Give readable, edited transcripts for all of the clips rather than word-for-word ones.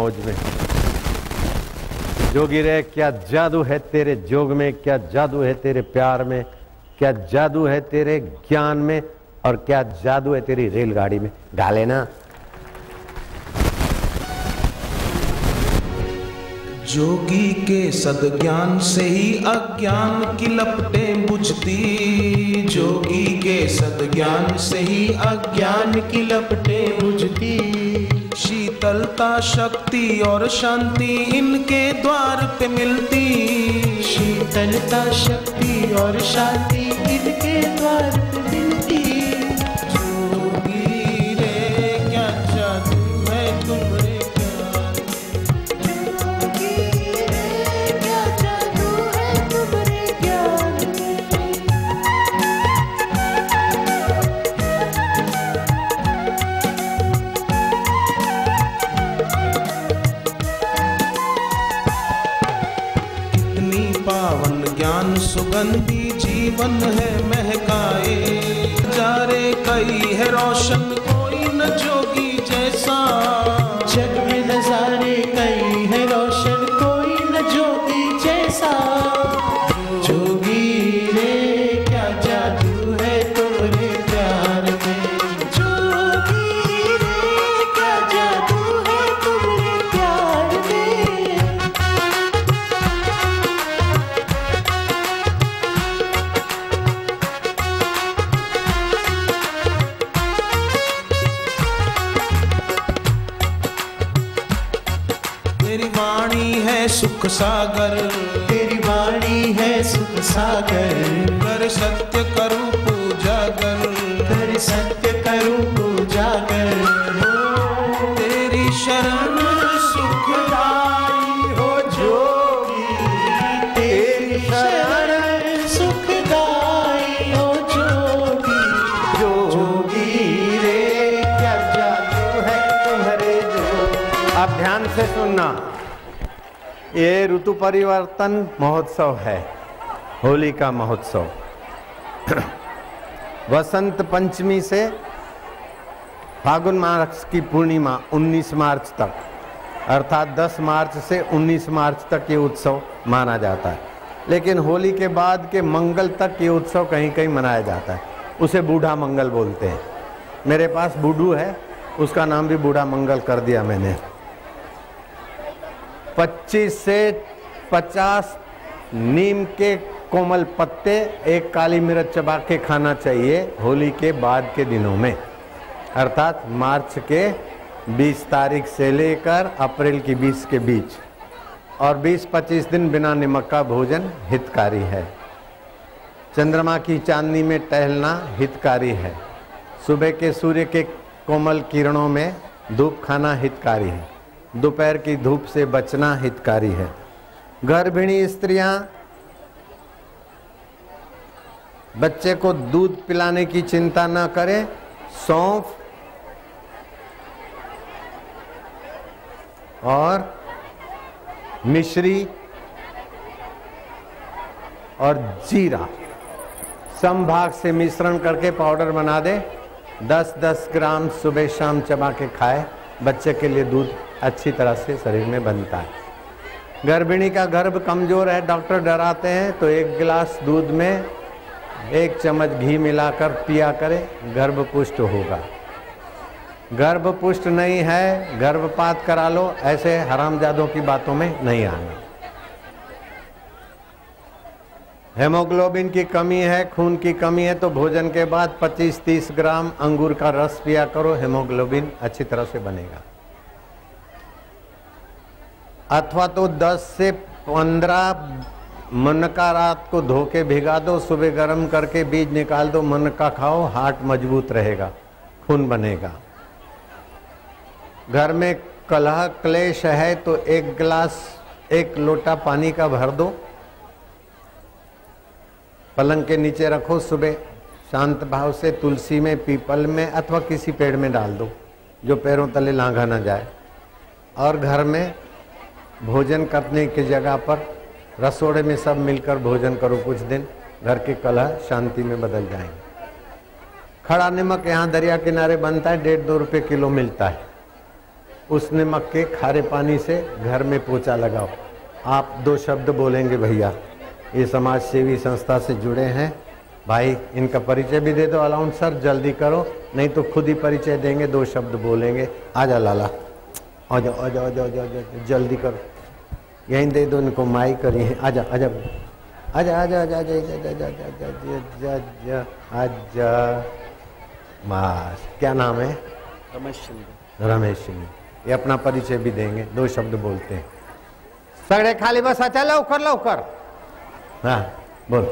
मौज में। जोगी रे क्या जादू है तेरे जोग में, क्या जादू है तेरे प्यार में, क्या जादू है तेरे ज्ञान में, और क्या जादू है तेरी रेलगाड़ी में। गा लेना। जोगी के सद्ज्ञान से ही अज्ञान की लपटें बुझती, जोगी के सद्ज्ञान से ही अज्ञान की लपटें बुझती। शीतलता शक्ति और शांति इनके द्वार पे मिलती, शीतलता शक्ति और शांति इनके द्वार पे मिलती। जोगी रे क्या जादू है तुम्हारे प्यार में, जोगी रे क्या जादू है तुम्हारे ज्ञान में। पावन ज्ञान सुगंधी जीवन है महकाए, जारे कई है रोशन कोई न जोगी जैसा। जग में नजारे कई है रोशन कोई न जोगी जैसा। जोगी रे क्या जादू है तुम्हारे प्यार में, जोगी रे क्या जादू है तुम्हारे प्यार में। तेरी वाणी है सुख सागर, तेरी वाणी है सुख सागर। कर सत्य करूं पूजा कर, कर सत्य करूं पूजा कर। तेरी शरण सुखदाई हो जोगी, तेरी शरण सुखदाई हो जोगी। जोगी रे क्या जादू है तुम्हारे जो। अब ध्यान से सुनना, ये ऋतु परिवर्तन महोत्सव है, होली का महोत्सव। वसंत पंचमी से फागुन मास की पूर्णिमा 19 मार्च तक, अर्थात 10 मार्च से 19 मार्च तक ये उत्सव माना जाता है। लेकिन होली के बाद के मंगल तक ये उत्सव कहीं कहीं मनाया जाता है। उसे बूढ़ा मंगल बोलते हैं। मेरे पास बूढ़ू है, उसका नाम भी बूढ़ा मंगल कर दिया मैंने। 25 से 50 नीम के कोमल पत्ते, एक काली मिर्च चबा के खाना चाहिए होली के बाद के दिनों में, अर्थात मार्च के 20 तारीख से लेकर अप्रैल की 20 के बीच। और 20-25 दिन बिना नमक का भोजन हितकारी है। चंद्रमा की चांदनी में टहलना हितकारी है। सुबह के सूर्य के कोमल किरणों में धूप खाना हितकारी है। दोपहर की धूप से बचना हितकारी है। गर्भिणी स्त्रियां बच्चे को दूध पिलाने की चिंता न करें। सौंफ और मिश्री और जीरा समभाग से मिश्रण करके पाउडर बना दे। 10-10 ग्राम सुबह शाम चबा के खाए। बच्चे के लिए दूध अच्छी तरह से शरीर में बनता है। गर्भिणी का गर्भ कमजोर है, डॉक्टर डराते हैं, तो 1 गिलास दूध में 1 चम्मच घी मिलाकर पिया करे, गर्भ पुष्ट होगा। गर्भ पुष्ट नहीं है, गर्भपात करा लो, ऐसे हरामजादों की बातों में नहीं आना। हेमोग्लोबिन की कमी है, खून की कमी है, तो भोजन के बाद 25-30 ग्राम अंगूर का रस पिया करो, हेमोग्लोबिन अच्छी तरह से बनेगा। अथवा तो 10 से 15 मुनक्का रात को धो के भिगा दो, सुबह गर्म करके बीज निकाल दो, मुनक्का खाओ, हार्ट मजबूत रहेगा, खून बनेगा। घर में कलह क्लेश है तो 1 गिलास 1 लोटा पानी का भर दो, पलंग के नीचे रखो, सुबह शांत भाव से तुलसी में, पीपल में अथवा किसी पेड़ में डाल दो जो पैरों तले लांघा न जाए। और घर में भोजन करने की जगह पर रसोड़े में सब मिलकर भोजन करो कुछ दिन, घर के कलह शांति में बदल जाएंगे। खड़ा नमक यहाँ दरिया किनारे बनता है, 1.5-2 रुपये किलो मिलता है। उस नमक के खारे पानी से घर में पोछा लगाओ। आप 2 शब्द बोलेंगे भैया, ये समाज सेवी संस्था से जुड़े हैं भाई, इनका परिचय भी दे दो। अलाउंस सर जल्दी करो, नहीं तो खुद ही परिचय देंगे, 2 शब्द बोलेंगे। आजा लाला, आ जाओ आ जाओ आ जाओ आ जाओ, जल्दी करो, यहीं दे दो इनको माइक करिए। आजा आजा आजा आजा आजा आजा आजा। बस, क्या नाम है? रमेश सिंह। रमेश सिंह, ये अपना परिचय भी देंगे, 2 शब्द बोलते हैं। सगड़े खाली बस, अच्छा लवकर लवकर। हाँ बोल।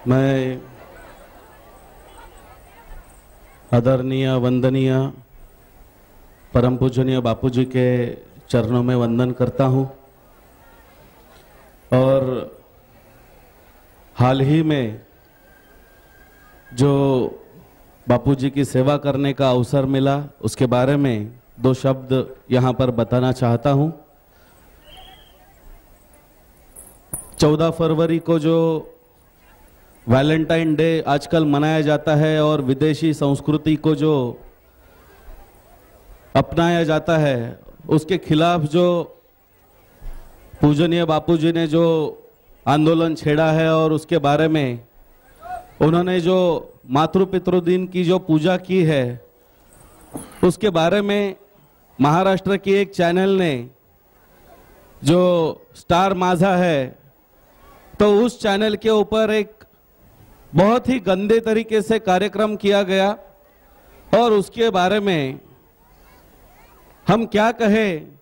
मैं आदरणीय वंदनीय परम पूजनीय बापूजी के चरणों में वंदन करता हूँ और हाल ही में जो बापूजी की सेवा करने का अवसर मिला उसके बारे में 2 शब्द यहाँ पर बताना चाहता हूँ। 14 फरवरी को जो वैलेंटाइन डे आजकल मनाया जाता है और विदेशी संस्कृति को जो अपनाया जाता है, उसके खिलाफ जो पूजनीय बापूजी ने जो आंदोलन छेड़ा है और उसके बारे में उन्होंने जो मातृ पितृ दिन की जो पूजा की है, उसके बारे में महाराष्ट्र की एक चैनल ने जो स्टार माझा है, तो उस चैनल के ऊपर एक बहुत ही गंदे तरीके से कार्यक्रम किया गया और उसके बारे में हम क्या कहें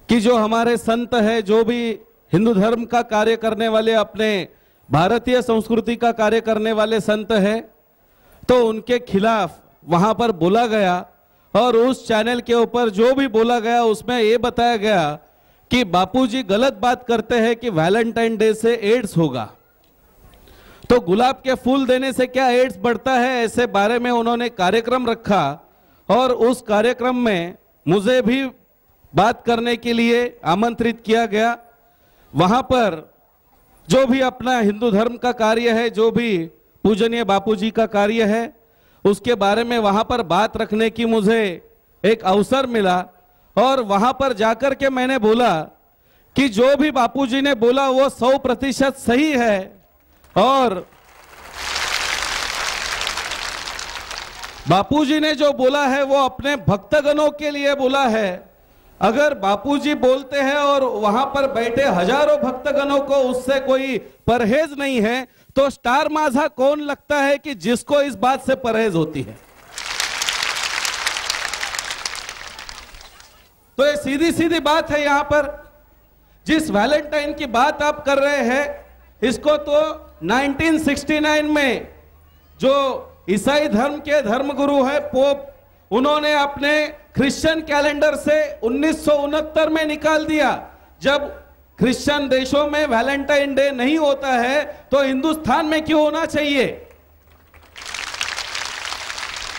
कि जो हमारे संत है, जो भी हिंदू धर्म का कार्य करने वाले, अपने भारतीय संस्कृति का कार्य करने वाले संत है, तो उनके खिलाफ वहां पर बोला गया और उस चैनल के ऊपर जो भी बोला गया उसमें ये बताया गया कि बापूजी गलत बात करते हैं कि वैलेंटाइन डे से एड्स होगा। तो गुलाब के फूल देने से क्या एड्स बढ़ता है, ऐसे बारे में उन्होंने कार्यक्रम रखा और उस कार्यक्रम में मुझे भी बात करने के लिए आमंत्रित किया गया। वहां पर जो भी अपना हिंदू धर्म का कार्य है, जो भी पूजनीय बापूजी का कार्य है, उसके बारे में वहां पर बात रखने की मुझे एक अवसर मिला और वहां पर जाकर के मैंने बोला कि जो भी बापूजी ने बोला वो 100% सही है और बापूजी ने जो बोला है वो अपने भक्तगणों के लिए बोला है। अगर बापूजी बोलते हैं और वहां पर बैठे हजारों भक्तगणों को उससे कोई परहेज नहीं है, तो स्टार माझा कौन लगता है कि जिसको इस बात से परहेज होती है। तो ये सीधी सीधी बात है। यहां पर जिस वैलेंटाइन की बात आप कर रहे हैं, इसको तो 1969 में जो ईसाई धर्म के धर्मगुरु है पोप, उन्होंने अपने क्रिश्चियन कैलेंडर से 1969 में निकाल दिया। जब क्रिश्चियन देशों में वैलेंटाइन डे नहीं होता है तो हिंदुस्तान में क्यों होना चाहिए।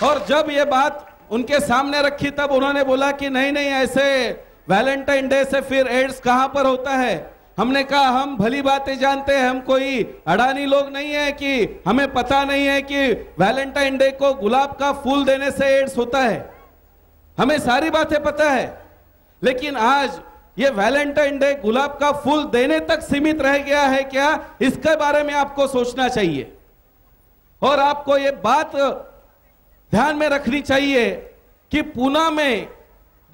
और जब ये बात उनके सामने रखी तब उन्होंने बोला कि नहीं नहीं, ऐसे वैलेंटाइन डे से फिर एड्स कहां पर होता है। हमने कहा हम भली बातें जानते हैं, हम कोई अडानी लोग नहीं है कि हमें पता नहीं है कि वैलेंटाइन डे को गुलाब का फूल देने से एड्स होता है। हमें सारी बातें पता है, लेकिन आज ये वैलेंटाइन डे गुलाब का फूल देने तक सीमित रह गया है क्या, इसके बारे में आपको सोचना चाहिए। और आपको ये बात ध्यान में रखनी चाहिए कि पुणे में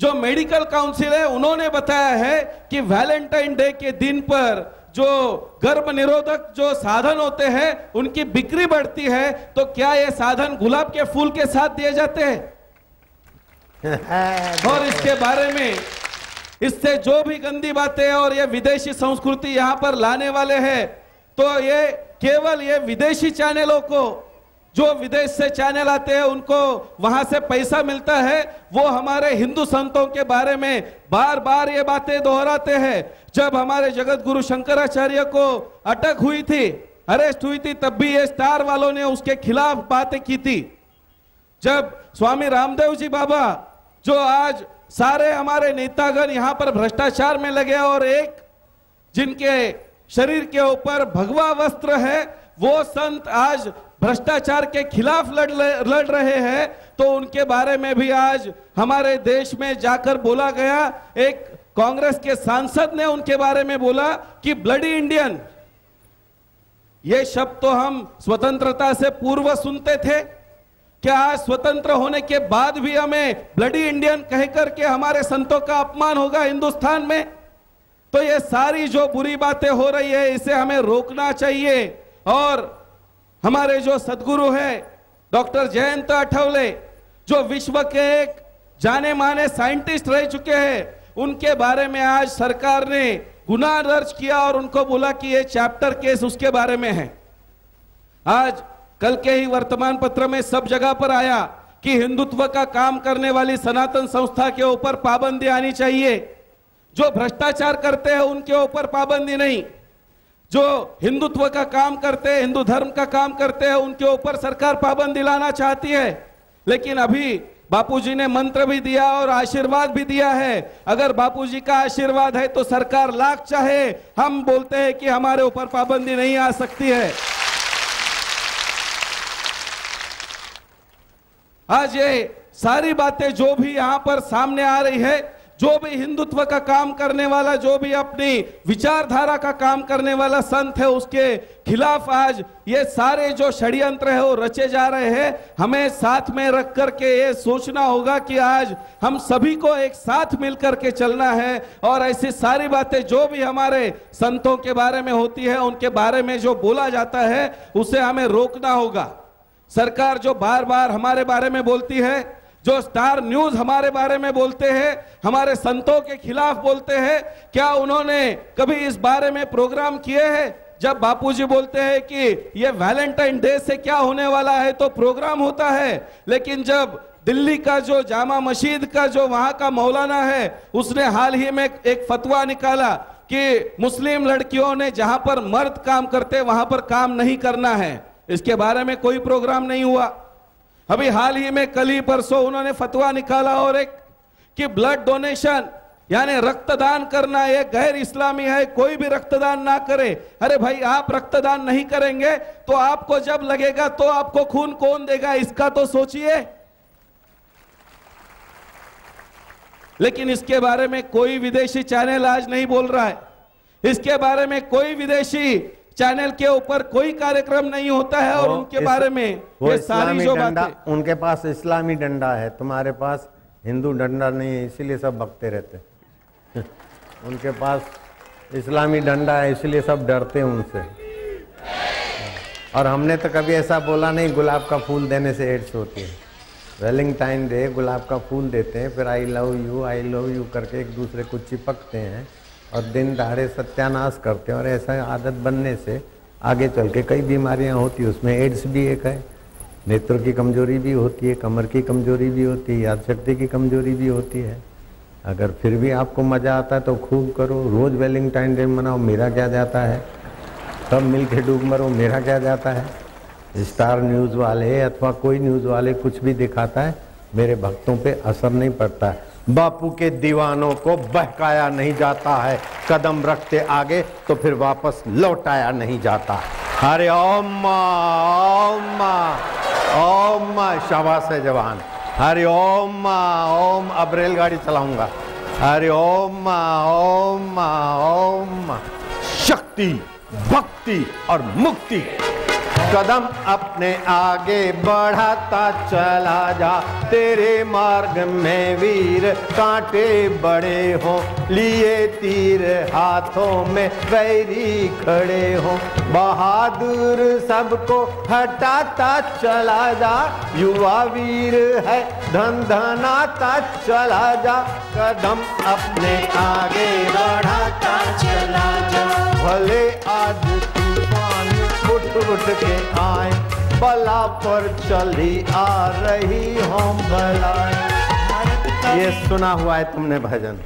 जो मेडिकल काउंसिल है उन्होंने बताया है कि वैलेंटाइन डे के दिन पर जो गर्भ निरोधक जो साधन होते हैं उनकी बिक्री बढ़ती है। तो क्या ये साधन गुलाब के फूल के साथ दिए जाते हैं? और इसके बारे में, इससे जो भी गंदी बातें और ये विदेशी संस्कृति यहां पर लाने वाले हैं, तो ये केवल ये विदेशी चैनलों को, जो विदेश से चैनल आते हैं उनको वहां से पैसा मिलता है, वो हमारे हिंदू संतों के बारे में बार बार ये बातें दोहराते हैं। जब हमारे जगत गुरु शंकराचार्य को अटक हुई थी, अरेस्ट हुई थी, तब भी ये स्टार वालों ने उसके खिलाफ बातें की थी। जब स्वामी रामदेव जी बाबा, जो आज सारे हमारे नेतागण यहां पर भ्रष्टाचार में लगे और एक जिनके शरीर के ऊपर भगवा वस्त्र है, वो संत आज भ्रष्टाचार के खिलाफ लड़ रहे हैं, तो उनके बारे में भी आज हमारे देश में जाकर बोला गया। एक कांग्रेस के सांसद ने उनके बारे में बोला कि ब्लडी इंडियन। ये शब्द तो हम स्वतंत्रता से पूर्व सुनते थे, क्या आज स्वतंत्र होने के बाद भी हमें ब्लडी इंडियन कहकर के हमारे संतों का अपमान होगा हिंदुस्तान में? तो ये सारी जो बुरी बातें हो रही है, इसे हमें रोकना चाहिए। और हमारे जो सदगुरु हैं डॉक्टर जयंत अठवले, जो विश्व के एक जाने माने साइंटिस्ट रह चुके हैं, उनके बारे में आज सरकार ने गुनाह दर्ज किया और उनको बोला कि ये चैप्टर केस उसके बारे में है। आज कल के ही वर्तमान पत्र में सब जगह पर आया कि हिंदुत्व का काम करने वाली सनातन संस्था के ऊपर पाबंदी आनी चाहिए। जो भ्रष्टाचार करते हैं उनके ऊपर पाबंदी नहीं, जो हिंदुत्व का काम करते हैं, हिंदू धर्म का काम करते हैं, उनके ऊपर सरकार पाबंदी लाना चाहती है। लेकिन अभी बापूजी ने मंत्र भी दिया और आशीर्वाद भी दिया है। अगर बापूजी का आशीर्वाद है तो सरकार लाख चाहे, हम बोलते हैं कि हमारे ऊपर पाबंदी नहीं आ सकती है। आज ये सारी बातें जो भी यहां पर सामने आ रही है, जो भी हिंदुत्व का काम करने वाला, जो भी अपनी विचारधारा का काम करने वाला संत है, उसके खिलाफ आज ये सारे जो षड्यंत्र है वो रचे जा रहे हैं। हमें साथ में रख करके ये सोचना होगा कि आज हम सभी को एक साथ मिलकर के चलना है और ऐसी सारी बातें जो भी हमारे संतों के बारे में होती है, उनके बारे में जो बोला जाता है, उसे हमें रोकना होगा। सरकार जो बार बार हमारे बारे में बोलती है, जो स्टार न्यूज हमारे बारे में बोलते हैं, हमारे संतों के खिलाफ बोलते हैं, क्या उन्होंने कभी इस बारे में प्रोग्राम किए हैं? जब बापूजी बोलते हैं कि ये वैलेंटाइन डे से क्या होने वाला है तो प्रोग्राम होता है, लेकिन जब दिल्ली का जो जामा मस्जिद का जो वहां का मौलाना है, उसने हाल ही में एक फतवा निकाला कि मुस्लिम लड़कियों ने जहां पर मर्द काम करते वहां पर काम नहीं करना है, इसके बारे में कोई प्रोग्राम नहीं हुआ। अभी हाल ही में कल ही परसों उन्होंने फतवा निकाला और एक कि ब्लड डोनेशन यानी रक्तदान करना ये गैर इस्लामी है, कोई भी रक्तदान ना करे। अरे भाई, आप रक्तदान नहीं करेंगे तो आपको जब लगेगा तो आपको खून कौन देगा, इसका तो सोचिए। लेकिन इसके बारे में कोई विदेशी चैनल आज नहीं बोल रहा है, इसके बारे में कोई विदेशी चैनल के ऊपर कोई कार्यक्रम नहीं होता है और उनके बारे में ये सारी जो बातें, उनके पास इस्लामी डंडा है, तुम्हारे पास हिंदू डंडा नहीं है, इसीलिए सब भगते रहते उनके पास इस्लामी डंडा है, इसलिए सब डरते हैं उनसे। और हमने तो कभी ऐसा बोला नहीं गुलाब का फूल देने से एड्स होती है। वैलेंटाइन डे गुलाब का फूल देते हैं, फिर आई लव यू करके एक दूसरे को चिपकते हैं और दिन दहाड़े सत्यानाश करते हैं। और ऐसा आदत बनने से आगे चल के कई बीमारियां होती है, उसमें एड्स भी एक है, नेत्र की कमजोरी भी होती है, कमर की कमजोरी भी होती है, याद शक्ति की कमजोरी भी होती है। अगर फिर भी आपको मज़ा आता है तो खूब करो, रोज़ वैलेंटाइन डे मनाओ, मेरा क्या जाता है, सब मिल के डूब मरो, मेरा क्या जाता है। स्टार न्यूज़ वाले अथवा कोई न्यूज़ वाले कुछ भी दिखाता है, मेरे भक्तों पे असर नहीं पड़ता है। बापू के दीवानों को बहकाया नहीं जाता है, कदम रखते आगे तो फिर वापस लौटाया नहीं जाता। अरे ओम ओम शाबाश है जवान। हरि ओम ओम, अब रेलगाड़ी चलाऊंगा। हरि ओम ओम ओम, शक्ति भक्ति और मुक्ति। कदम अपने आगे बढ़ाता चला जा, तेरे मार्ग में वीर कांटे बड़े हो, लिए तीर हाथों में वैरी खड़े हो। बहादुर सबको हटाता चला जा, युवा वीर है धन धनाता चला जा। कदम अपने आगे बढ़ाता चला जा, भले आज उठ के आए, बला पर चली आ रही हो भलाई। ये सुना हुआ है तुमने भजन।